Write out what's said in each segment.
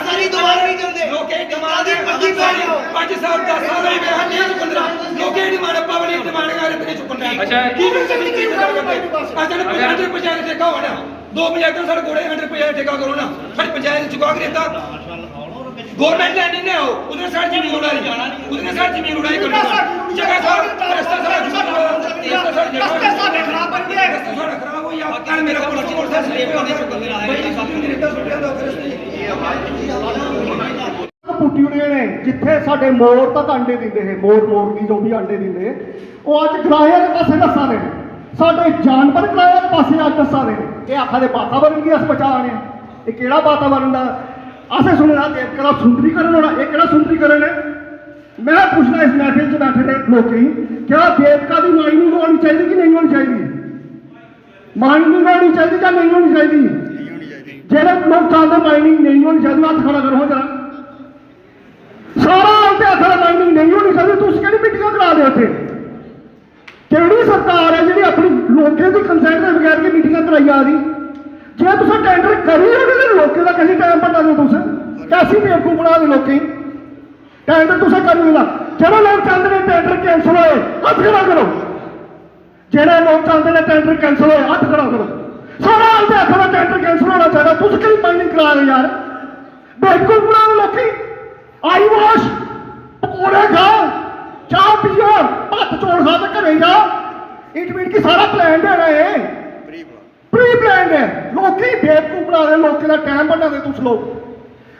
सारी दोबारा नहीं करते लोग डिमांड 5 साल 10 साल नहीं मैं नहीं चुकंदा लोग डिमांड पब्लिक डिमांड कर इतने चुकंदा अच्छा की पंचायत ठेका होना 2 पंचायतों साढ़े घोड़े 100 पंचायत ठेका करो ना साढ़े पंचायत चुका के देता गवर्नमेंट लैंड नहीं है उधर सारी जमीन उड़ाई उधर सारी जमीन उड़ाई करना जगह सारा रास्ता सारा रास्ता सारा खराब बन गया रास्ता सारा खराब हो या कल मेरा मोटरसाइकिल स्लिप करने चुका मेरा आया पुट्टी यूनियन ने जिथे साडे मोड़ तक अंडे दिंदे है मोड़ की जो भी अंडे दिंदे वो अज किराए के पासे नसा रहे साडे जानवर किराए के पासे अज नसा रहे ये आखा दे वातावरण की अस बचा रहे हैं ये केड़ा वातावरण का असें सुनना देवका सुंदरीकरण होना ये केड़ा सुंदरीकरण है मैं पूछना इस महफिल च बैठे दे लोकें क्या देवका की माइनिंग होनी चाहिए कि नहीं होनी चाहिए माइनिंग होनी चाहिए या नहीं होनी चाहिए जेह्ड़े लोग चाहते माइनिंग नहीं होनी चाहिए हत्थ खड़ा करो जरा सारा आते आखर माइनिंग नहीं होनी चाहिए तुम कि मीटिंग करा दे उत्थे केड़ी सरकार है जी अपनी लोगों की कंसेंट के बगैर की मीटिंग कराई जा रही जे तुम टेंडर करी तो लोगों का कैसी टाइम बना दो तुम कैसी बेवकूफ बना दे लोग टेंडर तुम करी दा जो लोग चाहते हैं टेंडर कैंसल होए हत्थ खड़ा करो जो लोग चाहते हैं टेंडर कैंसल होए हत्थ खड़ा करो सारा आते आखर टेंडर कैंसल होना चाहिए तुम कि माइनिंग करा रहे यार बेवकूफ बना दे लोग आई वाश पकौड़े खाओ चाह पियो हथ चोड़ खा तो घरे जाओ इट मीन की सारा प्लान है प्री प्लान है लोग बेवकूफ बना रहे लोगों का टाइम बना दे तुम लोग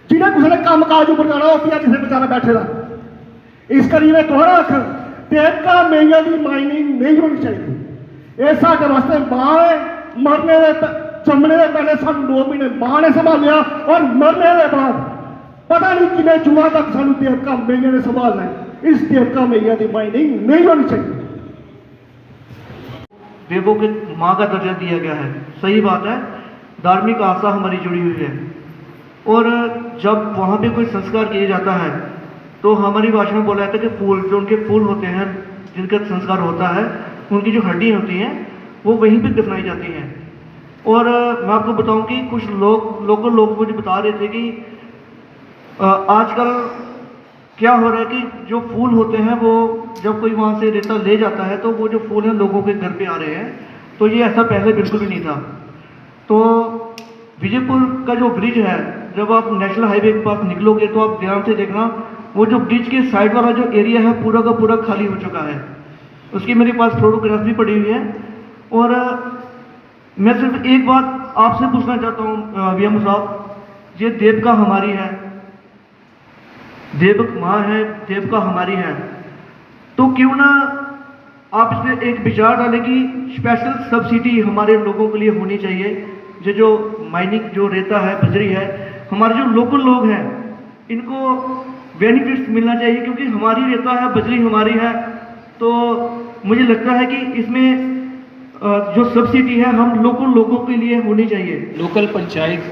जिन्हें किसी ने काम काज उपर जाना वो किसी बेचारा बैठे दा इस करिए मैं तुहरा आख देवका मेइया की माइनिंग नहीं होनी चाहिए ये साढ़े वास्ते मां है मरने जमने के पहले सानू 2 महीने मां ने संभालिया और मरने के बाद पता नहीं किन्ने जुआ तक सानू देवका मेइया ने संभालना है इस देवका मैया की माइनिंग नहीं होनी चाहिए देवों के माँ का दर्जा दिया गया है सही बात है धार्मिक आस्था हमारी जुड़ी हुई है और जब वहाँ पे कोई संस्कार किया जाता है तो हमारी भाषा में बोला जाता है कि फूल जो उनके फूल होते हैं जिनका संस्कार होता है उनकी जो हड्डियाँ होती हैं वो वहीं पे दफनाई जाती हैं और मैं आपको बताऊं कि कुछ लोकल लोग मुझे बता रहे थे कि आजकल क्या हो रहा है कि जो फूल होते हैं वो जब कोई वहाँ से रेता ले जाता है तो वो जो फूल हैं लोगों के घर पे आ रहे हैं तो ये ऐसा पहले बिल्कुल भी नहीं था। तो विजयपुर का जो ब्रिज है जब आप नेशनल हाईवे के पास निकलोगे तो आप ध्यान से देखना वो जो ब्रिज के साइड वाला जो एरिया है पूरा का पूरा खाली हो चुका है। उसकी मेरे पास फोटोग्राफ भी पड़ी हुई है और मैं सिर्फ एक बात आपसे पूछना चाहता हूँ वीएमओ साहब, ये देवका हमारी है, देवक माँ है, देवका हमारी है, तो क्यों ना आप इसमें एक विचार डालें कि स्पेशल सब्सिडी हमारे लोगों के लिए होनी चाहिए। जो माइनिंग जो रेता है बजरी है हमारे जो लोकल लोग हैं इनको बेनिफिट्स मिलना चाहिए क्योंकि हमारी रेता है बजरी हमारी है। तो मुझे लगता है कि इसमें जो सब्सिडी है हम लोकल लोगों के लिए होनी चाहिए। लोकल पंचायत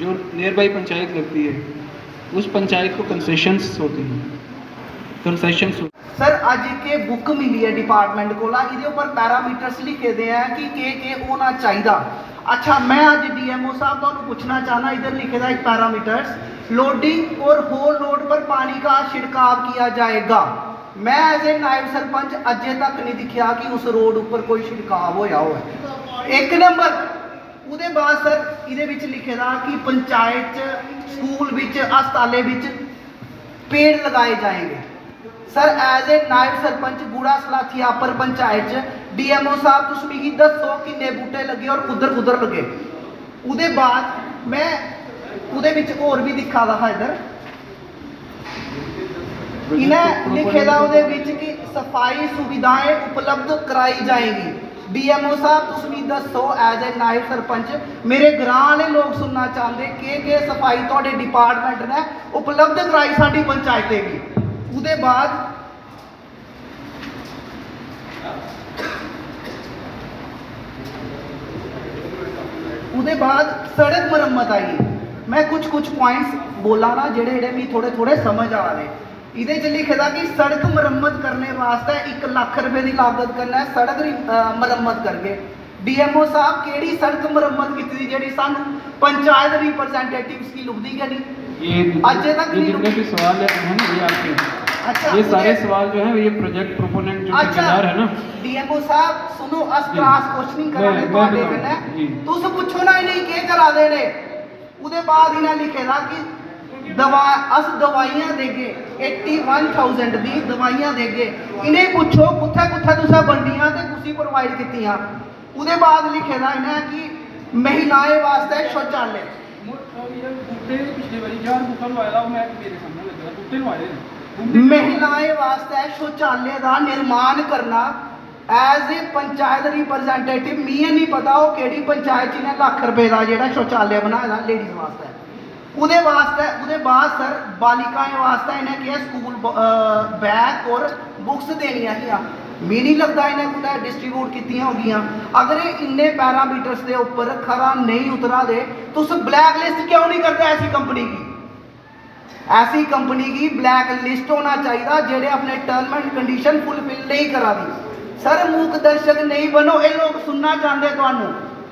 जो नियर बाई पंचायत लगती है उस पंचायत को कंसेशंस होती हैं, कंसेशंस। सर अज के बुक मिली है डिपार्टमेंट को ये ऊपर पैरामीटर्स लिखे दे हैं कि के होना चाहिए। अच्छा मैं आज डीएमओ साहब तो पूछना चाहना इधर लिखे था एक पैरामीटर्स लोडिंग और होल रोड पर पानी का छिड़काव किया जाएगा। मैं एज ए नायब सरपंच अजे तक नहीं दिखा कि उस रोड ऊपर कोई छिड़काव होया हो। एक नंबर उहदे बाद सर इहदे विच लिखे था कि पंचायत स्कूल विच हस्पताले विच पेड़ लगाए जाएंगे। सर एज ए नायब सरपंच बूढ़ा सलाथी अपर पंचायत डीएमओ साहब तुम मिगी दसो किन्ने बूटे लगे और कुदर कुदर लगे। उहदे बाद मैं उहदे विच होर भी दिखा दा हा इधर इन्हें लिखे दा उहदे विच कि सफाई सुविधाएं उपलब्ध कराई जाएंगी। डीएमओ साहब तुम दसो एज ए नायब सरपंच मेरे ग्रां वाले लोग सुनना चाहते कि सफाई थोड़े डिपार्टमेंट ने उपलब्ध कराई साडी पंचायतें की। उहदे बाद सड़क मरम्मत आई। मैं कुछ पॉइंट्स बोला ना जेड़े मैं थोड़े समझ आ रहे। इहदे च लिखे दा कि सड़क मरम्मत करने वास्ते 1 लाख रुपए की लागत करना है सड़क मरम्मत करके। डीएमओ साहब केड़ी सड़क मरम्मत की जिहड़ी सानू पंचायत रिप्रजेंटेटिव्स की लुभदी गै नहीं। ये अजय तक ये नहीं जितने भी सवाल है ना ये आपके, अच्छा ये सारे उन्हें- सवाल जो है ये प्रोजेक्ट प्रोपोनेंट जो ठेकेदार है ना, डीएमओ साहब सुनो अस जी। क्रॉस क्वेश्चनिंग कराने मैं ਤੁਹਾਡੇ बताऊं, कन्नै जी। तुस पुछो ना इन्हें के करा दे ने ਉਹਦੇ ਬਾਅਦ ਇਹਨਾਂ ਲਿਖੇਦਾ ਕਿ दवा अस दवाइयां देगे 81,000 दी दवाइयां देगे इन्हें पुछो कुत्थे कुत्थे तुसा बंडियां ते कुसी प्रोवाइड कीतियां ਉਹਦੇ बाद लिखेदा इन्हें कि महिलाएं वास्ते शौचालय महिलाएं वास्ते शौचालय का निर्माण करना एज ए पंचायत रिप्रजेंटेटिव मिगी नहीं पता वो केड़ी पंचायत च इन्हें लाख रुपए का जो शौचालय बनाए दा लेडीज वास्ते ਉਹਦੇ बाद सर बालिकाएं वास्ते इन्हें किया स्कूल बैग और बुक्स देनियां हियां मी नहीं लगता इन्हें कुछ डिस्ट्रीब्यूट कीतियां होगियां अगर ये इन्ने पैरामीटर्स के उपर खरा नहीं उतरा दे तो उस ब्लैक लिस्ट क्यों नहीं करते ऐसी कंपनी की ब्लैक लिस्ट होना चाहिए जेडे अपने टर्म एंड कंडीशन फुलफिल नहीं करा दी सर मूक दर्शक नहीं बनो ये लोग सुनना चाहते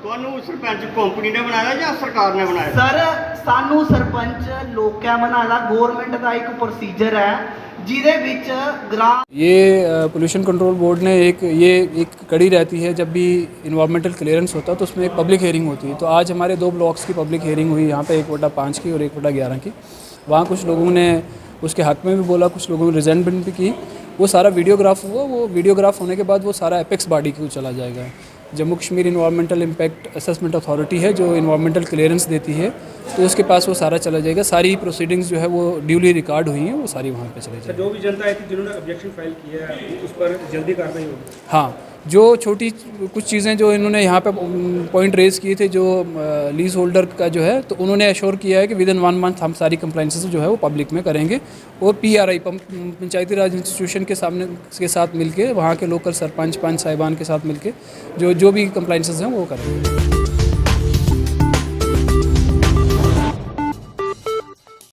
ਤੁਹਾਨੂੰ ਸਰਪੰਚ ਕੰਪਨੀ ਨੇ ਬਣਾਇਆ ਜਾਂ ਸਰਕਾਰ ਨੇ ਬਣਾਇਆ सर सानू सरपंच लोकें बनाया गवर्नमेंट का एक प्रोसीजर है जिदे विच ग्राम ये पोल्यूशन कंट्रोल बोर्ड ने एक कड़ी रहती है जब भी इन्वायरमेंटल क्लियरेंस होता है तो उसमें एक पब्लिक हियरिंग होती है। तो आज हमारे 2 ब्लॉक्स की पब्लिक हियरिंग हुई यहाँ पे 1/5 की और 1/11 की। वहाँ कुछ लोगों ने उसके हक में भी बोला, कुछ लोगों ने रिजेंटमेंट भी की। वो सारा वीडियोग्राफ हुआ, वो वीडियोग्राफ होने के बाद वो सारा एपेक्स बॉडी को चला जाएगा। Jammu Kashmir environmental impact assessment authority है जो इन्वायरमेंटल क्लियरेंस देती है, तो उसके पास वो सारा चला जाएगा। सारी प्रोसीडिंग्स जो है वो ड्यूली रिकॉर्ड हुई हैं, वो सारी वहाँ पे चले जाएगी। जो भी जनता आई थी जिन्होंने ऑब्जेक्शन फाइल किया है उस पर जल्दी कार्रवाई होगी। हाँ, जो छोटी कुछ चीज़ें जो इन्होंने यहाँ पे पॉइंट रेज़ किए थे जो लीज होल्डर का जो है, तो उन्होंने एश्योर किया है कि विद इन 1 मंथ हम सारी कंप्लाइंसेस जो है वो पब्लिक में करेंगे। और PRI पंचायती राज इंस्टीट्यूशन के साथ मिलके वहाँ के लोकल सरपंच पंच साहिबान के साथ मिलके जो भी कंप्लाइंसेस हैं वो करेंगे।